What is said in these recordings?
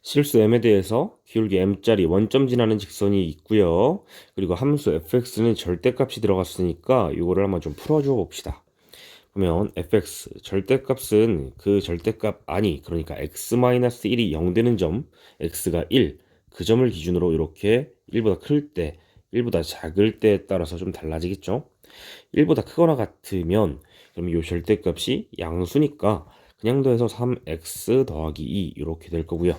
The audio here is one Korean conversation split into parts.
실수 m에 대해서 기울기 m짜리 원점 지나는 직선이 있고요. 그리고 함수 fx는 절대값이 들어갔으니까 이거를 한번 좀 풀어줘 봅시다. 그러면 fx 절대값은 그 절대값 아니 그러니까 x-1이 0 되는 점 x가 1, 그 점을 기준으로 이렇게 1보다 클 때, 1보다 작을 때에 따라서 좀 달라지겠죠. 1보다 크거나 같으면 그럼 이 절대값이 양수니까 그냥 더해서 3x 더하기 2 이렇게 될 거고요.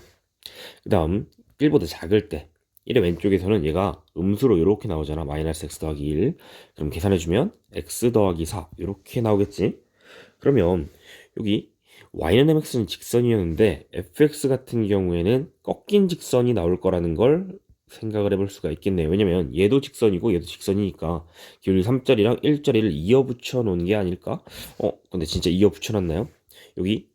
그 다음 1보다 작을 때 1의 왼쪽에서는 얘가 음수로 이렇게 나오잖아. 마이너스 x 더하기 1. 그럼 계산해주면 x 더하기 4 이렇게 나오겠지. 그러면 여기 y는 mx는 직선이었는데 fx 같은 경우에는 꺾인 직선이 나올 거라는 걸 생각을 해볼 수가 있겠네요. 왜냐면 얘도 직선이고 얘도 직선이니까 기울기 3짜리랑 1짜리를 이어 붙여 놓은 게 아닐까? 근데 진짜 이어 붙여 놨나요? 여기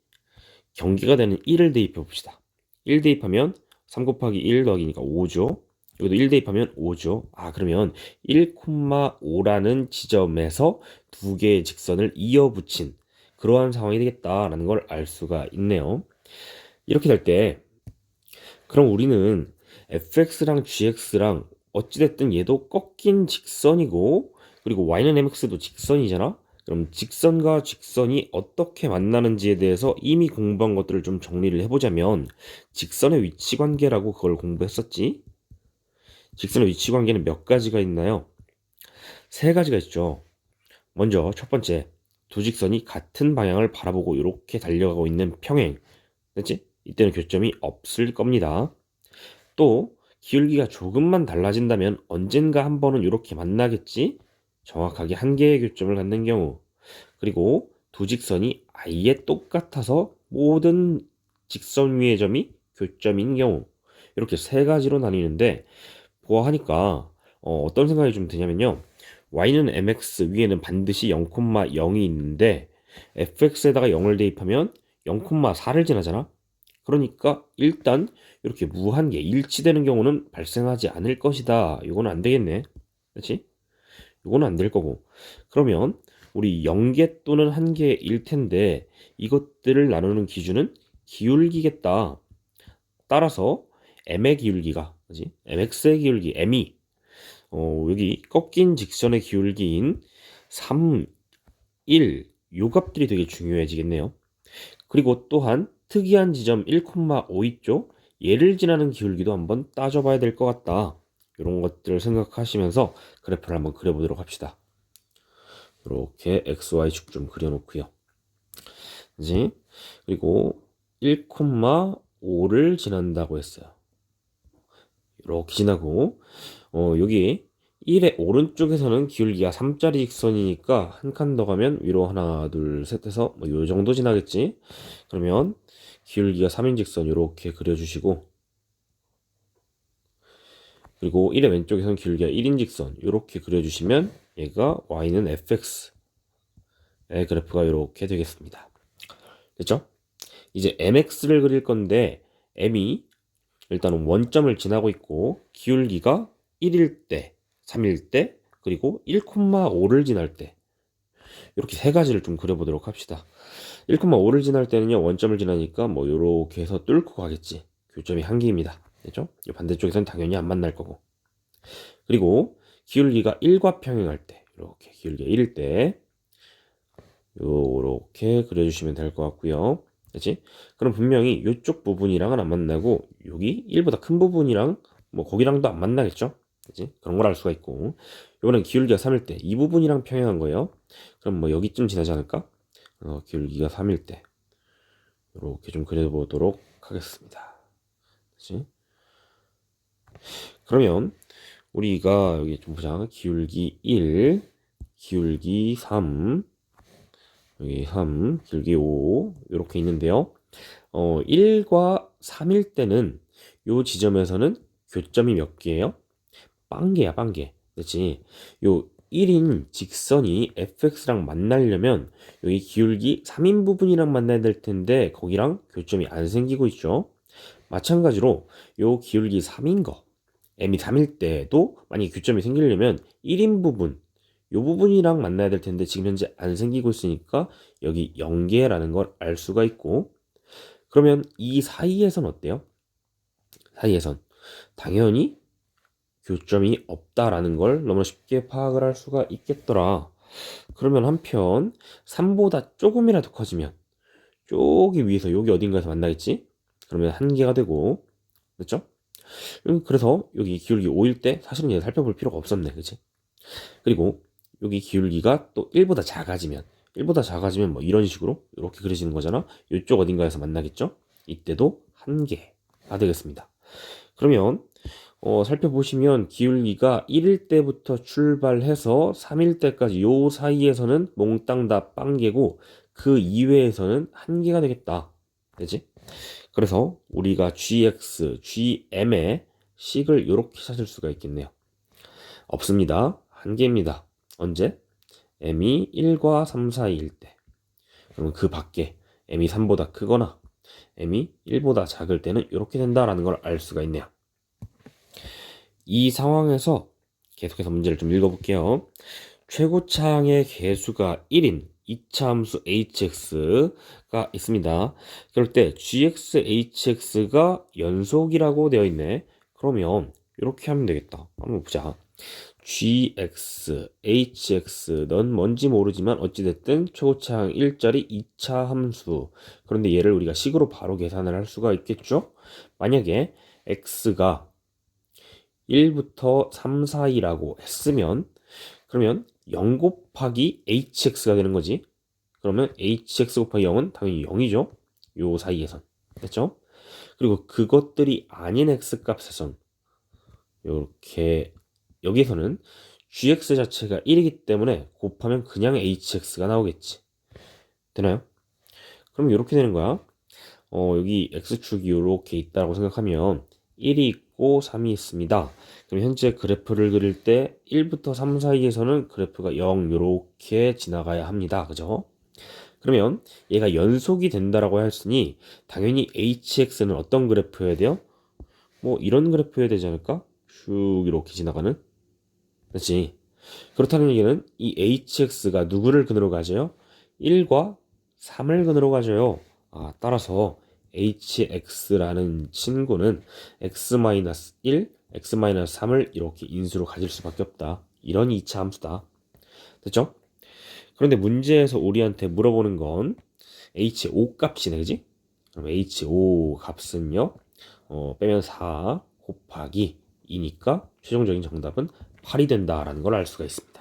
경계가 되는 1을 대입해 봅시다. 1 대입하면 3 곱하기 1 더하기니까 5죠. 여기도 1 대입하면 5죠. 그러면 1,5라는 지점에서 두 개의 직선을 이어 붙인 그러한 상황이 되겠다라는 걸 알 수가 있네요. 이렇게 될 때 그럼 우리는 fx랑 gx랑 어찌됐든 얘도 꺾인 직선이고 그리고 y는 mx도 직선이잖아. 그럼 직선과 직선이 어떻게 만나는지에 대해서 이미 공부한 것들을 좀 정리를 해보자면 직선의 위치 관계라고 그걸 공부했었지. 직선의 위치 관계는 몇 가지가 있나요? 세 가지가 있죠. 먼저 첫 번째, 두 직선이 같은 방향을 바라보고 이렇게 달려가고 있는 평행. 됐지? 이때는 교점이 없을 겁니다. 또 기울기가 조금만 달라진다면 언젠가 한 번은 이렇게 만나겠지? 정확하게 한 개의 교점을 갖는 경우. 그리고 두 직선이 아예 똑같아서 모든 직선 위의 점이 교점인 경우. 이렇게 세 가지로 나뉘는데 보아하니까 어떤 생각이 좀 드냐면요. y는 mx 위에는 반드시 0,0이 있는데 fx에다가 0을 대입하면 0,4를 지나잖아. 그러니까 일단 이렇게 무한계 일치되는 경우는 발생하지 않을 것이다. 이거는 안 되겠네. 그렇지? 이거는 안 될 거고. 그러면 우리 0개 또는 1개일 텐데 이것들을 나누는 기준은 기울기겠다. 따라서 m의 기울기가 그지? mx의 기울기 m이 여기 꺾인 직선의 기울기인 3, 1, 요 값들이 되게 중요해지겠네요. 그리고 또한 특이한 지점 1,5 있죠? 얘를 지나는 기울기도 한번 따져봐야 될 것 같다. 이런 것들을 생각하시면서 그래프를 한번 그려보도록 합시다. 이렇게 XY축 좀 그려놓고요. 그지? 그리고 1,5를 지난다고 했어요. 이렇게 지나고 여기 1의 오른쪽에서는 기울기가 3짜리 직선이니까 한 칸 더 가면 위로 하나 둘 셋 해서 요 정도 지나겠지. 그러면 기울기가 3인 직선 이렇게 그려주시고 그리고 1의 왼쪽에서는 기울기가 1인 직선 이렇게 그려주시면 얘가 y는 fx의 그래프가 이렇게 되겠습니다. 됐죠? 이제 mx를 그릴 건데 m이 일단은 원점을 지나고 있고 기울기가 1일 때, 3일 때, 그리고 1,5를 지날 때 이렇게 세 가지를 좀 그려보도록 합시다. 1,5를 지날 때는요 원점을 지나니까 뭐 이렇게 해서 뚫고 가겠지. 교점이 한 개입니다. 됐죠? 이 반대쪽에서는 당연히 안 만날 거고. 그리고 기울기가 1과 평행할 때 이렇게 기울기가 1일 때 요렇게 그려주시면 될 것 같고요. 그렇지? 그럼 분명히 이쪽 부분이랑은 안 만나고 여기 1보다 큰 부분이랑 뭐 거기랑도 안 만나겠죠? 그렇지? 그런 걸 알 수가 있고 이번엔 기울기가 3일 때 이 부분이랑 평행한 거예요. 그럼 뭐 여기쯤 지나지 않을까? 기울기가 3일 때 이렇게 좀 그려보도록 하겠습니다. 그렇지? 그러면 우리가 여기 좀 보자. 기울기 1, 기울기 3, 여기 3, 기울기 5 이렇게 있는데요. 1과 3일 때는 요 지점에서는 교점이 몇 개예요? 빵개야, 빵개. 그렇지? 요 1인 직선이 fx랑 만나려면 여기 기울기 3인 부분이랑 만나야 될 텐데 거기랑 교점이 안 생기고 있죠. 마찬가지로 요 기울기 3인 거 m이 3일 때도 만약에 교점이 생기려면 1인 부분 요 부분이랑 만나야 될 텐데 지금 현재 안 생기고 있으니까 여기 0개라는 걸 알 수가 있고 그러면 이 사이에선 어때요? 사이에선 당연히 교점이 없다라는 걸 너무 쉽게 파악을 할 수가 있겠더라. 그러면 한편 3보다 조금이라도 커지면 쪽이 위에서 여기 어딘가에서 만나겠지? 그러면 한 개가 되고, 그렇죠? 그래서 여기 기울기 5일 때 사실은 얘 살펴볼 필요가 없었네, 그치? 그리고 여기 기울기가 또 1보다 작아지면 1보다 작아지면 뭐 이런 식으로 이렇게 그려지는 거잖아. 이쪽 어딘가에서 만나겠죠? 이때도 한 개가 되겠습니다. 그러면 살펴보시면 기울기가 1일 때부터 출발해서 3일 때까지 요 사이에서는 몽땅 다 빵개고 그 이외에서는 한 개가 되겠다. 되지? 그래서 우리가 gx, gm의 식을 이렇게 찾을 수가 있겠네요. 없습니다. 한 개입니다. 언제? m이 1과 3 사이일 때. 그러면 그 밖에 m이 3보다 크거나 m이 1보다 작을 때는 이렇게 된다라는 걸 알 수가 있네요. 이 상황에서 계속해서 문제를 좀 읽어볼게요. 최고차항의 개수가 1인 2차 함수 hx가 있습니다. 그럴 때 gx, hx가 연속이라고 되어 있네. 그러면 이렇게 하면 되겠다. 한번 보자. gx, hx는 뭔지 모르지만 어찌됐든 최고차항 1짜리 2차 함수. 그런데 얘를 우리가 식으로 바로 계산을 할 수가 있겠죠? 만약에 x가 1부터 3 사이라고 했으면 그러면 0 곱하기 hx가 되는 거지. 그러면 hx 곱하기 0은 당연히 0이죠. 요 사이에선. 됐죠? 그리고 그것들이 아닌 x 값에선 이렇게 여기에서는 gx 자체가 1이기 때문에 곱하면 그냥 hx가 나오겠지. 되나요? 그럼 이렇게 되는 거야. 여기 x축이 이렇게 있다고 생각하면 1이 있고 3이 있습니다. 그럼 현재 그래프를 그릴 때 1부터 3 사이에서는 그래프가 0 이렇게 지나가야 합니다. 그죠? 그러면 얘가 연속이 된다라고 했으니 당연히 hx는 어떤 그래프여야 돼요? 뭐 이런 그래프여야 되지 않을까? 쭉 이렇게 지나가는? 그렇지? 그렇다는 얘기는 이 hx가 누구를 근으로 가져요? 1과 3을 근으로 가져요. 따라서 hx라는 친구는 x-1, x-3을 이렇게 인수로 가질 수밖에 없다. 이런 2차 함수다. 됐죠? 그런데 문제에서 우리한테 물어보는 건 h5 값이네, 그지? 그럼 h5 값은요, 빼면 4 곱하기 2니까 최종적인 정답은 8이 된다라는 걸 알 수가 있습니다.